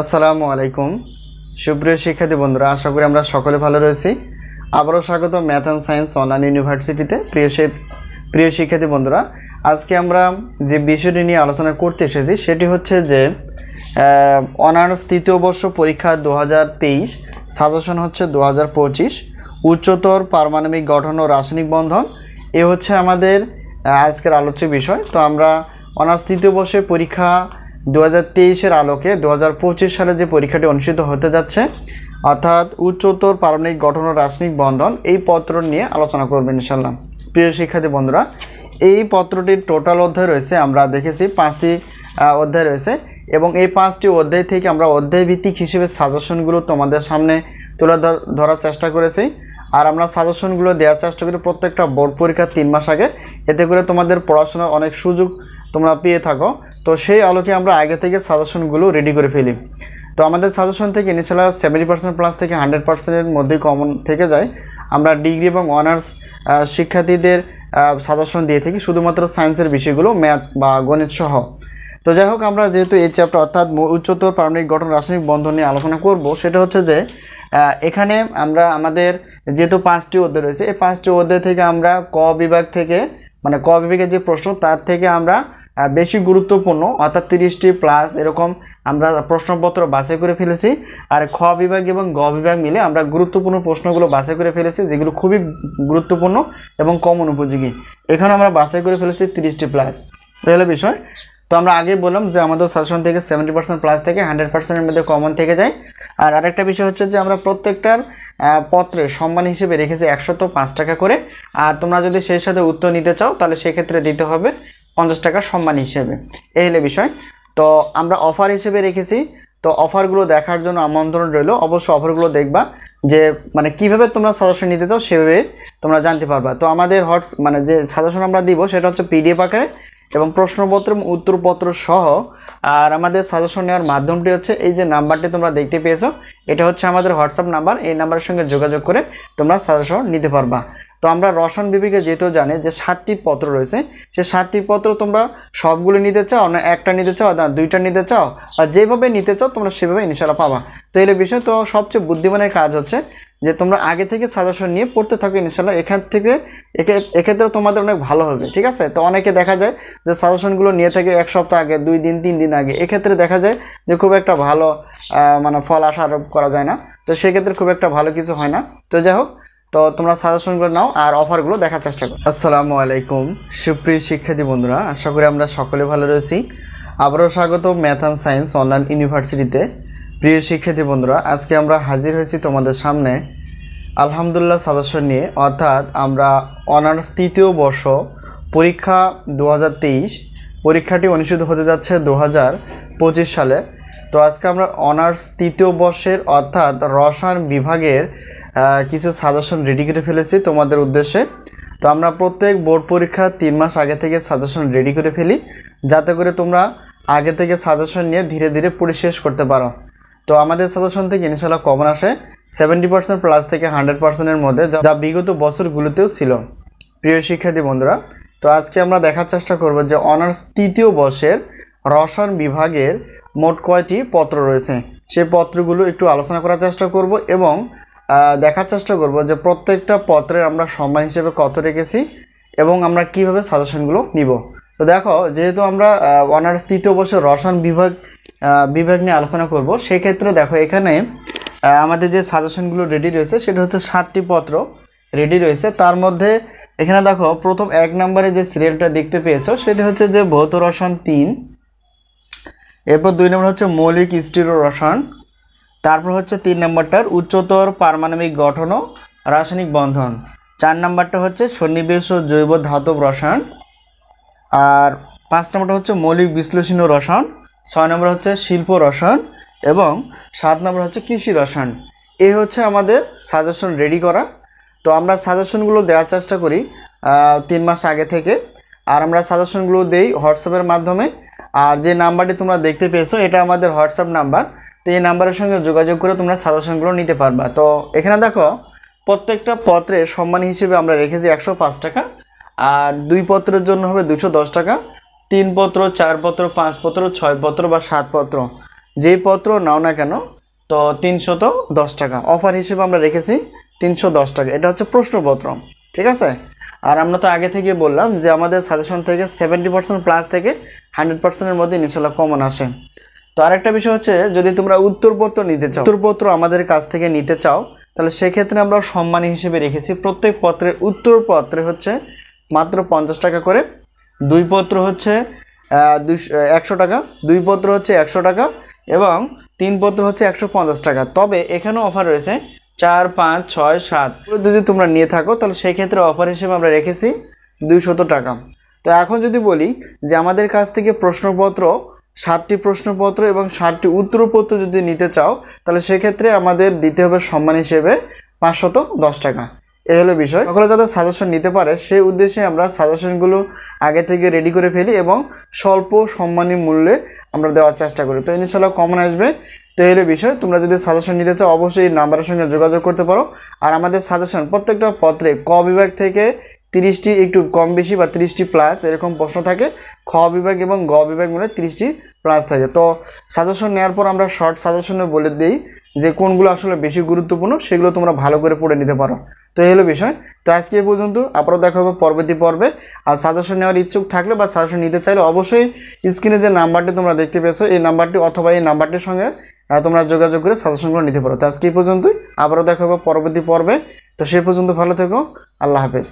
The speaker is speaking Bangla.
আসসালামু আলাইকুম সুপ্রিয় শিক্ষার্থী বন্ধুরা, আশা করি আমরা সকলে ভালো রয়েছি। আবারও স্বাগত ম্যাথ অ্যান্ড সায়েন্স অনলাইন ইউনিভার্সিটিতে। প্রিয় শিক্ষার্থী বন্ধুরা, আজকে আমরা যে বিষয়টি নিয়ে আলোচনা করতে এসেছি সেটি হচ্ছে যে অনার্স তৃতীয় বর্ষ পরীক্ষা 2023 সাজেশন হচ্ছে 2025 উচ্চতর পারমাণবিক গঠন ও রাসায়নিক বন্ধন। এ হচ্ছে আমাদের আজকের আলোচ্য বিষয়। তো আমরা অনার্স তৃতীয় বর্ষের পরীক্ষা 2023-এর আলোকে 2025 সালে যে পরীক্ষাটি অনুষ্ঠিত হতে যাচ্ছে, অর্থাৎ উচ্চতর পারমাণবিক গঠন ও রাসায়নিক বন্ধন, এই পত্র নিয়ে আলোচনা করবেন ইনশাআল্লাহ। প্রিয় শিক্ষার্থী বন্ধুরা, এই পত্রটির টোটাল অধ্যায় রয়েছে, আমরা দেখেছি 5টি অধ্যায় রয়েছে এবং এই 5টি অধ্যায় থেকে আমরা অধ্যায় ভিত্তিক হিসেবে সাজেশনগুলো তোমাদের সামনে তুলে ধরার চেষ্টা করেছি। আর আমরা সাজেশনগুলো দেওয়ার চেষ্টা করি প্রত্যেকটা বোর্ড পরীক্ষার 3 মাস আগে, এতে করে তোমাদের পড়াশোনার অনেক সুযোগ তোমরা পেয়ে থাকো। তো সেই আলোকে আমরা আগে থেকে সাজেশনগুলো রেডি করে ফেলি। তো আমাদের সাজেশন থেকে ইনশাআল্লাহ 70% প্লাস থেকে 100%-এর মধ্যেই কমন থেকে যায়। আমরা ডিগ্রি এবং অনার্স শিক্ষার্থীদের সাজেশন দিয়ে থাকি শুধুমাত্র সায়েন্সের বিষয়গুলো, ম্যাথ বা গণিত সহ। তো যাই হোক, আমরা যেহেতু এই চ্যাপ্টার অর্থাৎ উচ্চতর পারমাণবিক গঠন রাসায়নিক বন্ধন নিয়ে আলোচনা করব, সেটা হচ্ছে যে এখানে আমরা আমাদের যেহেতু 5টি অধ্যায় রয়েছে, এই 5টি অধ্যায় থেকে আমরা ক বিভাগ থেকে, মানে ক বিভাগের যে প্রশ্ন তার থেকে আমরা বেশি গুরুত্বপূর্ণ অর্থাৎ 30টি প্লাস এরকম আমরা প্রশ্নপত্র বাছাই করে ফেলেছি। আর খ বিভাগ এবং গ বিভাগ মিলে আমরা গুরুত্বপূর্ণ প্রশ্নগুলো বাছাই করে ফেলেছি, যেগুলো খুবই গুরুত্বপূর্ণ এবং কমন উপযোগী। এখানে আমরা বাছাই করে ফেলেছি 30টি প্লাস। এই হলো বিষয়। তো আমরা আগে বললাম যে আমাদের সাজেশন থেকে 70% প্লাস থেকে 100%-এর মধ্যে কমন থেকে যায়। আর আরেকটা বিষয় হচ্ছে যে আমরা প্রত্যেকটার পত্রের সম্মান হিসেবে রেখেছি 105 টাকা করে। আর তোমরা যদি সেই সাথে উত্তর নিতে চাও তাহলে সেক্ষেত্রে দিতে হবে 50 টাকা সম্মান হিসেবে। এই হলো বিষয়। তো আমরা অফার হিসেবে রেখেছি। তো অফারগুলো দেখার জন্য আমন্ত্রণ রইল। অবশ্যই অফারগুলো দেখবা, যে মানে কিভাবে তোমরা সাজেশন নিতে চাও সেভাবে তোমরা জানতে পারবা। তো আমাদের মানে যে সাজেশন আমরা দিব সেটা হচ্ছে পিডিএফ আকারে এবং প্রশ্নপত্র এবং উত্তরপত্র সহ। আর আমাদের সাজেশন নেওয়ার মাধ্যমটি হচ্ছে এই যে নাম্বারটি তোমরা দেখতে পেয়েছো, এটা হচ্ছে আমাদের হোয়াটসঅ্যাপ নাম্বার। এই নাম্বারের সঙ্গে যোগাযোগ করে তোমরা সাজেশন নিতে পারবা। তো আমরা রসায়ন বিভাগে যেহেতু জানি যে 7টি পত্র রয়েছে, সেই 7টি পত্র তোমরা সবগুলো নিতে চাও না একটা নিতে চাও না 2টা নিতে চাও, আর যেভাবে নিতে চাও তোমরা সেভাবে ইনশাআল্লাহ পাবা। তো এই বিষয়। তো সবচেয়ে বুদ্ধিমানের কাজ হচ্ছে যে তোমরা আগে থেকে সাজেশন নিয়ে পড়তে থাকো ইনশাআল্লাহ। এক্ষেত্রে তোমাদের অনেক ভালো হবে, ঠিক আছে। তো অনেকে দেখা যায় যে সাজেশনগুলো নিয়ে থাকে 1 সপ্তাহ আগে, 2 দিন 3 দিন আগে, এক্ষেত্রে দেখা যায় যে খুব একটা ভালো মানে ফল আশা আরোপ করা যায় না। তো সেক্ষেত্রে খুব একটা ভালো কিছু হয় না। তো যাই হোক, তো তোমরা সাজেশনগুলো নাও আর অফারগুলো দেখার চেষ্টা করো। আসসালামু আলাইকুম সুপ্রিয় শিক্ষার্থী বন্ধুরা, আশা করি আমরা সকলে ভালো রয়েছি। আবারও স্বাগত ম্যাথ অ্যান্ড সায়েন্স অনলাইন ইউনিভার্সিটিতে। প্রিয় শিক্ষার্থী বন্ধুরা, আজকে আমরা হাজির হয়েছি তোমাদের সামনে আলহামদুলিল্লাহ সাজেশন নিয়ে, অর্থাৎ আমরা অনার্স তৃতীয় বর্ষ পরীক্ষা 2023 পরীক্ষাটি অনুষ্ঠিত হতে যাচ্ছে 2025 সালে। তো আজকে আমরা অনার্স তৃতীয় বর্ষের অর্থাৎ রসায়ন বিভাগের কিছু সাজেশন রেডি করে ফেলেছি তোমাদের উদ্দেশ্যে। তো আমরা প্রত্যেক বোর্ড পরীক্ষা 3 মাস আগে থেকে সাজেশন রেডি করে ফেলি, যাতে করে তোমরা আগে থেকে সাজেশন নিয়ে ধীরে ধীরে পড়ে শেষ করতে পারো। তো আমাদের সাজেশন থেকে ইনশাআল্লাহ কমন আসে 70% প্লাস থেকে 100%-এর মধ্যে, যা বিগত বছরগুলোতেও ছিল। প্রিয় শিক্ষার্থী বন্ধুরা, তো আজকে আমরা দেখার চেষ্টা করব যে অনার্স তৃতীয় বর্ষের রসায়ন বিভাগের মোট কয়টি পত্র রয়েছে, সেই পত্রগুলো একটু আলোচনা করার চেষ্টা করব এবং দেখার চেষ্টা করব যে প্রত্যেকটা পত্রের আমরা সম্মান হিসেবে কত রেখেছি এবং আমরা কিভাবে সাজেশনগুলো নিব। তো দেখো, যেহেতু আমরা অনার্স তৃতীয় বর্ষের রসায়ন বিভাগ নিয়ে আলোচনা করব, সেক্ষেত্রে দেখো এখানে আমাদের যে সাজেশনগুলো রেডি রয়েছে সেটা হচ্ছে 7টি পত্র রেডি রয়েছে। তার মধ্যে এখানে দেখো প্রথম 1 নম্বরে যে সিরিয়ালটা দেখতে পেয়েছো সেটা হচ্ছে যে ভৌত রসায়ন 3, এরপর 2 নম্বর হচ্ছে মৌলিক স্টিরিও রসায়ন, তারপর হচ্ছে 3 নম্বরটার উচ্চতর পারমাণবিক গঠন ও রাসায়নিক বন্ধন, 4 নম্বরটা হচ্ছে সন্নিবেশ ও জৈব ধাতব রসায়ন, আর 5 নম্বরটা হচ্ছে মৌলিক বিশ্লেষণীয় রসায়ন, 6 নম্বর হচ্ছে শিল্প রসায়ন এবং 7 নম্বর হচ্ছে কৃষি রসায়ন। এই হচ্ছে আমাদের সাজেশন রেডি করা। তো আমরা সাজেশনগুলো দেওয়ার চেষ্টা করি 3 মাস আগে থেকে, আর আমরা সাজেশনগুলো দেই হোয়াটসঅ্যাপের মাধ্যমে। আর যে নাম্বারটি তোমরা দেখতে পেয়েছো এটা আমাদের হোয়াটসঅ্যাপ নাম্বার। তো এই নাম্বারের সঙ্গে যোগাযোগ করে তোমরা সাজেশনগুলো নিতে পারবা। তো এখানে দেখো প্রত্যেকটা পত্রের সম্মান হিসেবে আমরা রেখেছি 105 টাকা, আর 2 পত্রের জন্য হবে 210 টাকা, 3 পত্র, 4 পত্র, 5 পত্র, 6 পত্র বা 7 পত্র যেই পত্র নাও না কেন তো 310 টাকা অফার হিসেবে আমরা রেখেছি 310 টাকা। এটা হচ্ছে প্রশ্নপত্র, ঠিক আছে। আর আমরা তো আগে থেকে বললাম যে আমাদের সাজেশন থেকে 70% প্লাস থেকে 100%-এর মধ্যে ইনশাল্লাহ কমন আসে। তো আরেকটা বিষয় হচ্ছে, যদি তোমরা উত্তরপত্র নিতে চাও, উত্তরপত্র আমাদের কাছ থেকে নিতে চাও, তাহলে সেক্ষেত্রে আমরা সম্মানী হিসেবে রেখেছি প্রত্যেক পত্রের উত্তরপত্রে হচ্ছে মাত্র 50 টাকা করে, 2 পত্র হচ্ছে 100 টাকা, 2 পত্র হচ্ছে 100 টাকা এবং 3 পত্র হচ্ছে 150 টাকা। তবে এখানেও অফার রয়েছে 4, 5, 6, 7 যদি তোমরা নিয়ে থাকো, তাহলে সেই ক্ষেত্রে অফার হিসেবে আমরা রেখেছি 200 টাকা। তো এখন যদি বলি যে আমাদের কাছ থেকে প্রশ্নপত্র 7টি প্রশ্নপত্র এবং 7টি উত্তরপত্র যদি নিতে চাও, তাহলে সেক্ষেত্রে আমাদের দিতে হবে সম্মান হিসেবে 510 টাকা। এই হলো বিষয়। সকলে যাতে সাজেশন নিতে পারে সেই উদ্দেশ্যে আমরা সাজেশনগুলো আগে থেকে রেডি করে ফেলি এবং স্বল্প সম্মানী মূল্যে আমরা দেওয়ার চেষ্টা করি। তো ইনশাআল্লাহ কমন আসবে। তো এই হলো বিষয়। তোমরা যদি সাজেশন নিতে চাও অবশ্যই এই নাম্বারের সঙ্গে যোগাযোগ করতে পারো। আর আমাদের সাজেশন প্রত্যেকটা পত্রে ক বিভাগ থেকে 30টি একটু কম বেশি বা 30টি প্লাস এরকম প্রশ্ন থাকে, খ বিভাগ এবং গ বিভাগ মিলে 30টি প্লাস থাকে। তো সাজেশন নেওয়ার পর আমরা শর্ট সাজেশনে বলে দিই যে কোনগুলো আসলে বেশি গুরুত্বপূর্ণ, সেগুলো তোমরা ভালো করে পড়ে নিতে পারো। তো এই হলো বিষয়। তো আজকে এই পর্যন্ত, আবারও দেখা হবে পরবর্তী পর্বে। আর সাজেশন নেওয়ার ইচ্ছুক থাকলে বা সাজেশন নিতে চাইলে অবশ্যই স্ক্রিনে যে নাম্বারটি তোমরা দেখতে পেয়েছো এই নাম্বারটি অথবা এই নাম্বারটির সঙ্গে তোমরা যোগাযোগ করে সাজেশনগুলো নিতে পারো। তো আজকে এই পর্যন্তই, আবারও দেখা হবে পরবর্তী পর্বে। তো সেই পর্যন্ত ভালো থেকো, আল্লাহ হাফেজ।